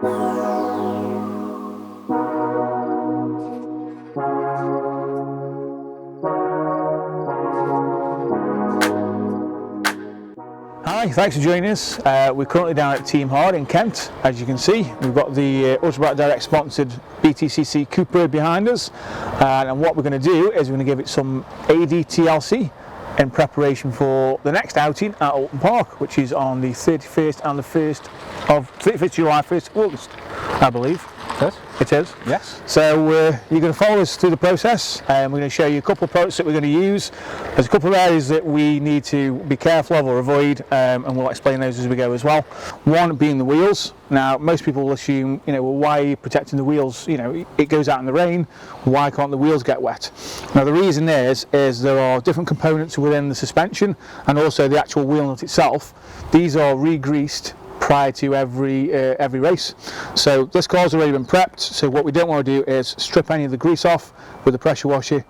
Hi, thanks for joining us. We're currently down at Team Hard in Kent. As you can see, we've got the Ultrabright Direct sponsored BTCC Cupra behind us, and what we're going to do is we're going to give it some ADTLC in preparation for the next outing at Alton Park, which is on the 31st and the 31st July, 1st August, I believe. Yes. It is? Yes. So you're going to follow us through the process, and we're going to show you a couple of products that we're going to use. There's a couple of areas that we need to be careful of or avoid, and we'll explain those as we go as well. One being the wheels. Now, most people will assume, well, why are you protecting the wheels? It goes out in the rain, why can't the wheels get wet? Now, the reason is there are different components within the suspension and also the actual wheel nut itself. These are re-greased prior to every race. So this car's already been prepped, so what we don't want to do is strip any of the grease off with the pressure washer,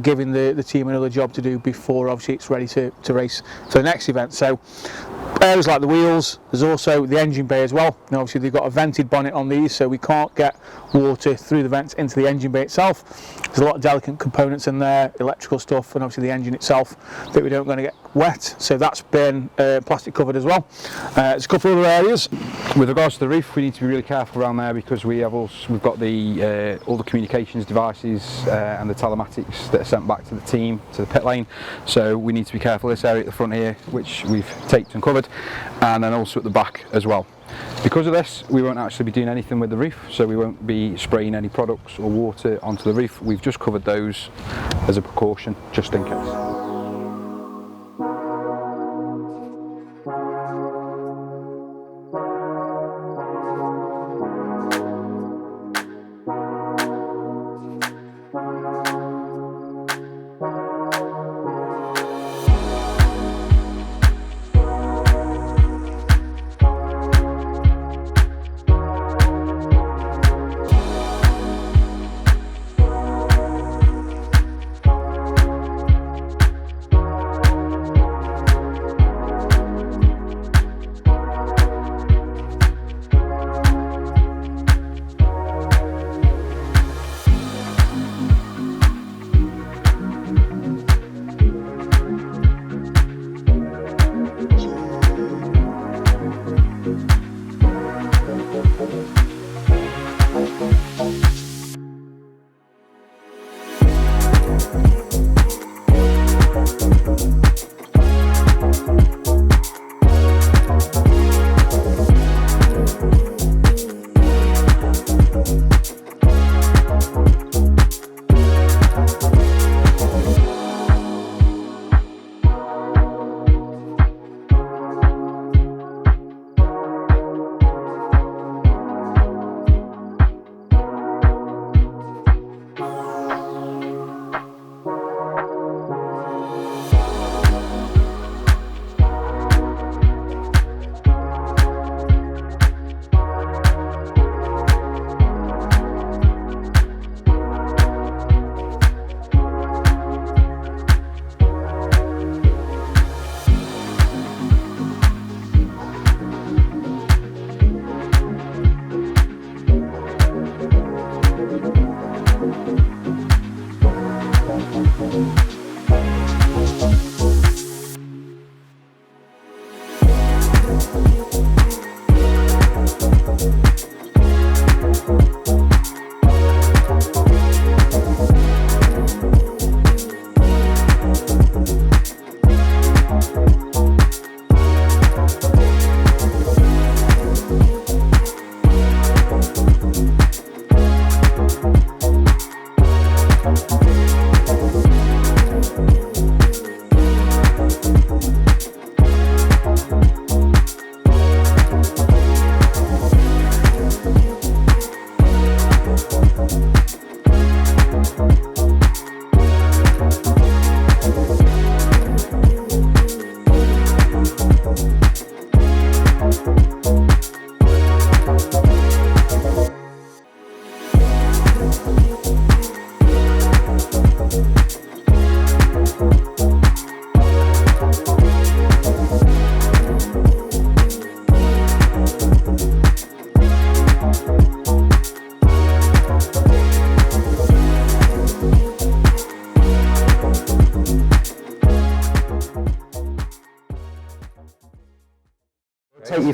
giving the team another job to do before obviously it's ready to race for the next event. So areas like the wheels, there's also the engine bay as well. Now obviously they've got a vented bonnet on these, so we can't get water through the vents into the engine bay itself. There's a lot of delicate components in there, electrical stuff, and obviously the engine itself that we don't want to get wet, so that's been plastic covered as well. There's a couple of other areas. With regards to the roof, we need to be really careful around there because we've got all the communications devices and the telematics that are sent back to the team, to the pit lane, so we need to be careful. This area at the front here, which we've taped and covered, and then also at the back as well. Because of this, we won't actually be doing anything with the roof, so we won't be spraying any products or water onto the roof. We've just covered those as a precaution, just in case.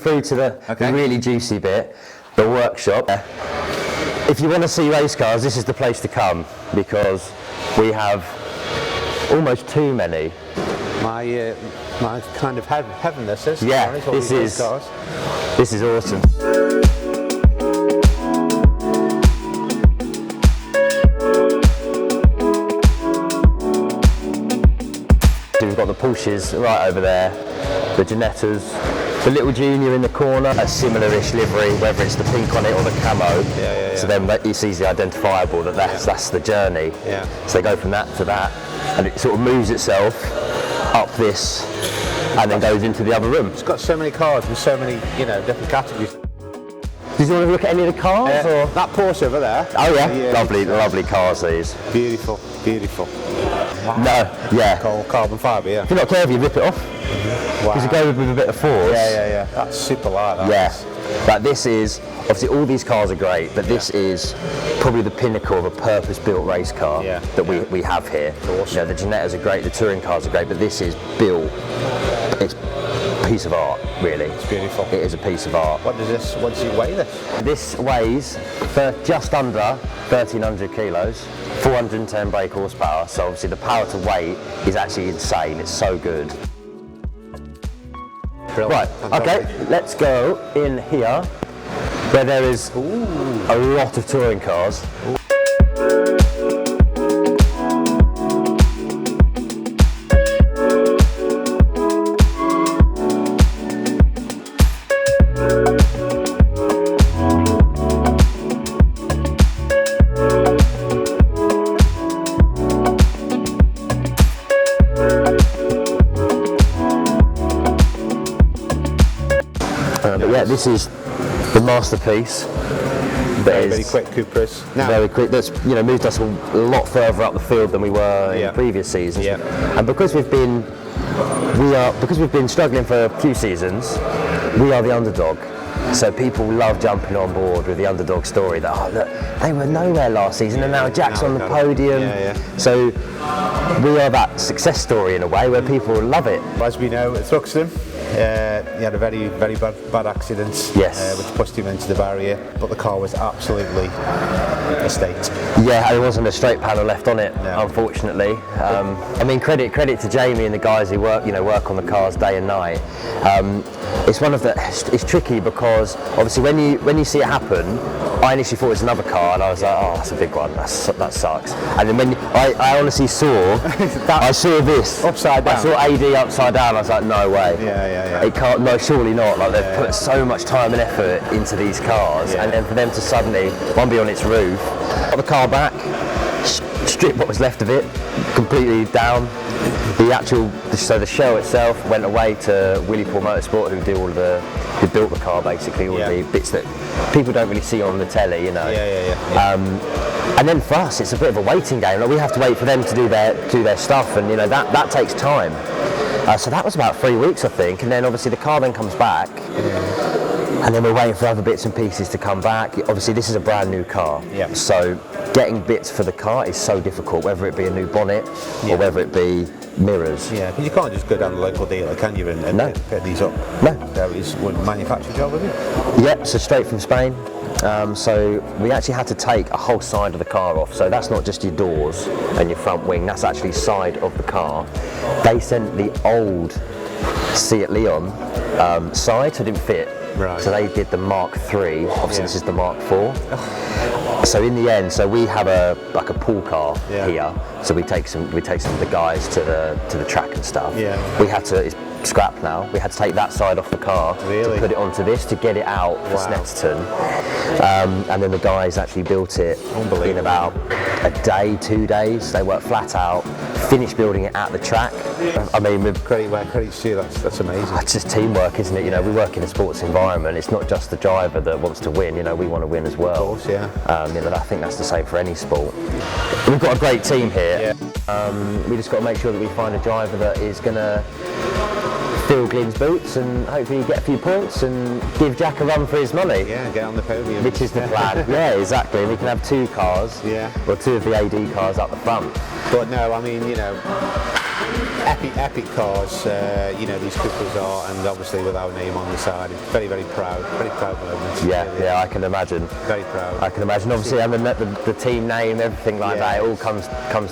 through to the really juicy bit, the workshop. If you want to see race cars, this is the place to come, because we have almost too many. My kind of heaven this is. Yeah, this is awesome. We've got the Porsches right over there, the Ginettas, the little Junior in the corner, a similar-ish livery, whether it's the pink on it or the camo. So then it's easily identifiable that that's the journey. So they go from that to that, and it sort of moves itself up this, and then goes into the other room. It's got so many cars with so many, different categories. Did you want to look at any of the cars? Or? That Porsche over there. Oh yeah, lovely cars these. Beautiful. Wow. No, yeah. Carbon fibre, yeah. If you're not careful, you rip it off. Because you go with a bit of force. Yeah. That's super light. But this is, obviously all these cars are great, but this is probably the pinnacle of a purpose-built race car that we have here. Awesome. The Ginettas are great, the touring cars are great, but this is built, it's a piece of art, really. It's beautiful. It is a piece of art. What does it weigh this? This weighs just under 1,300 kilos, 410 brake horsepower, so obviously the power to weight is actually insane, it's so good. Right, okay, let's go in here where there is a lot of touring cars. But yeah, this is the masterpiece. Very quick Cupras. Very quick. That's moved us a lot further up the field than we were in previous seasons. And because we've been struggling for a few seasons, we are the underdog. So people love jumping on board with the underdog story. That look, they were nowhere last season, and now Jack's on the podium. So we are that success story in a way where people love it. As we know, at Thruxton, he had a very bad accident, which pushed him into the barrier, but the car was absolutely a state. Yeah, there wasn't a straight panel left on it, unfortunately. I mean, credit to Jamie and the guys who work on the cars day and night. It's tricky because obviously when you see it happen, I initially thought it was another car, and I was like, oh, that's a big one, that sucks. And then when I honestly saw, I saw this upside down. I saw AD upside down. I was like, no way. It can't. No, surely not. Like they've put so much time and effort into these cars, and then for them to suddenly one be on its roof, got the car back, stripped what was left of it, completely down. So the shell itself went away to Willie Paul Motorsport, who built the car basically, all the bits that people don't really see on the telly, And then for us, it's a bit of a waiting game. Like we have to wait for them to do their stuff, and that takes time. So that was about 3 weeks, I think, and then obviously the car then comes back. And then we're waiting for other bits and pieces to come back. Obviously this is a brand new car, so getting bits for the car is so difficult, whether it be a new bonnet or whether it be mirrors. Yeah, you can't just go down the local dealer, can you, and pick these up? No. So it's one manufactured job, is it? Yeah, so straight from Spain. So we actually had to take a whole side of the car off, so that's not just your doors and your front wing, that's actually side of the car. They sent the old Seat Leon side, so it didn't fit. Right. So they did the Mark III, obviously this is the Mark IV. So in the end, we have a pool car here, so we take some of the guys to the track and stuff. We had to, it's scrap now, we had to take that side off the car to put it onto this to get it out for Snetterton. And then the guys actually built it in about a day, 2 days. They worked flat out, finished building it at the track. I mean, with credit to you, that's amazing. It's just teamwork, isn't it? We work in a sports environment. It's not just the driver that wants to win. We want to win as well. Of course, yeah. I think that's the same for any sport. We've got a great team here. We just got to make sure that we find a driver that is going to fill Glyn's boots and hopefully get a few points and give Jack a run for his money. Yeah, get on the podium. Which is the plan. Yeah, exactly. And we can have 2 cars. Or 2 of the AD cars up the front. But no, I mean, epic cars, you know, these Cupras are, and obviously with our name on the side, it's very proud moment. Yeah, I can imagine. Very proud. I can imagine, obviously, and the team name, everything like that, it all comes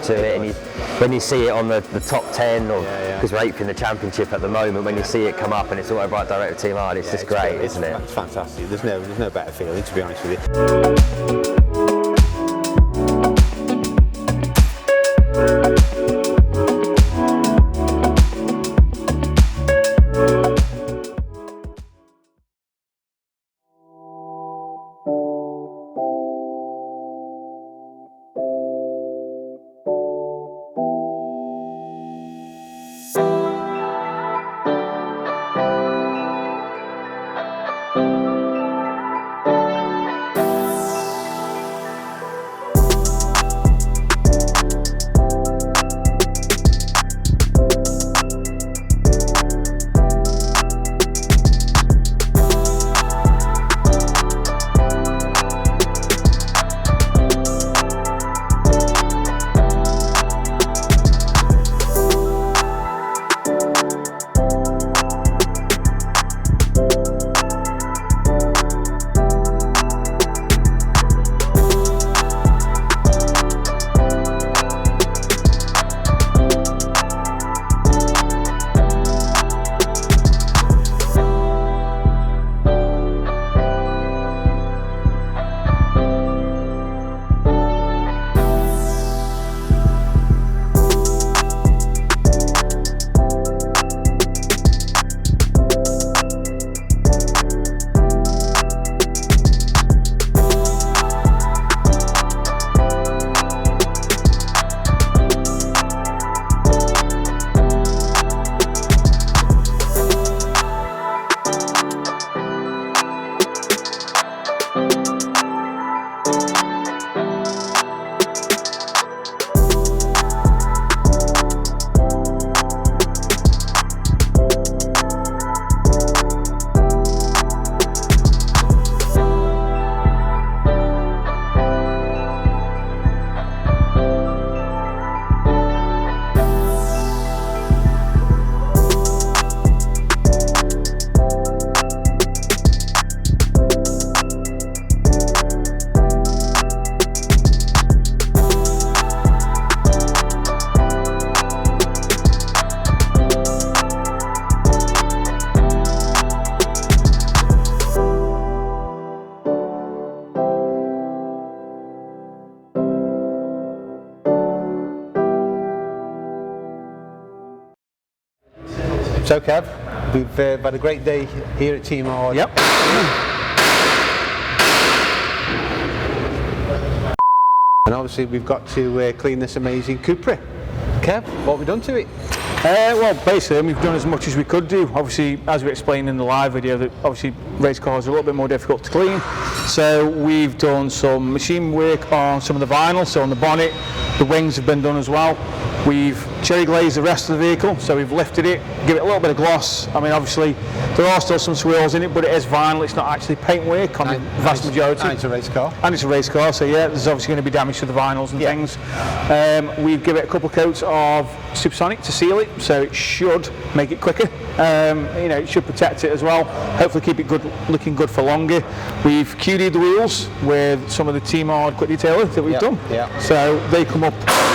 to it, and when you see it on the top 10, or because we're 8th in the championship at the moment, when you see it come up and it's all right direct with Team Hard, it's just great, isn't it? It's fantastic. There's no better feeling, to be honest with you. So Kev, we've had a great day here at Team Hard. Yep. And obviously we've got to clean this amazing Cupra. Kev, what have we done to it? Well, basically we've done as much as we could do. Obviously, as we explained in the live video, that obviously race cars are a little bit more difficult to clean. So we've done some machine work on some of the vinyl, so on the bonnet, the wings have been done as well. We've cherry glazed the rest of the vehicle, so we've lifted it, give it a little bit of gloss. I mean, obviously there are still some swirls in it, but it is vinyl, it's not actually paint work on the vast majority. And it's a race car. And it's a race car, so yeah, there's obviously going to be damage to the vinyls and things. We've given it a couple of coats of Supersonic to seal it, so it should make it quicker. You know, it should protect it as well. Hopefully keep it good, looking good for longer. We've QD'd the wheels with some of the Team Hard quick detailer that we've done. So they come up,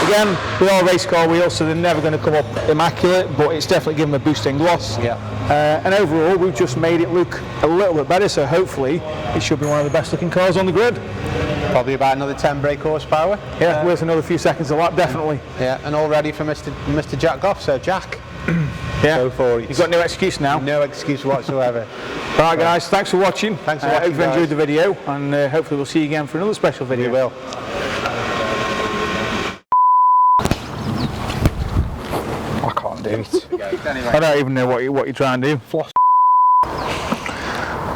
again, they are race car wheels, so they're never going to come up immaculate, but it's definitely given them a boost in gloss. And overall, we've just made it look a little bit better, so hopefully it should be one of the best looking cars on the grid. Probably about another 10 brake horsepower. Yeah, worth another few seconds a lap, definitely. Yeah, and all ready for Mr. Jack Goff, so Jack. Yeah, go for it. You've got no excuse now. No excuse whatsoever. Right guys, thanks for watching. Thanks for watching, hope you've enjoyed the video, and hopefully we'll see you again for another special video. We will. I can't do it. I don't even know what you're trying to do. Floss.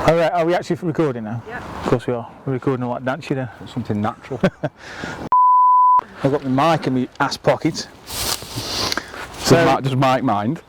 Alright, are we actually recording now? Yeah. Of course we are. We're recording like dance, you know. Something natural. I've got my mic in my ass pocket. So, does Mike mind?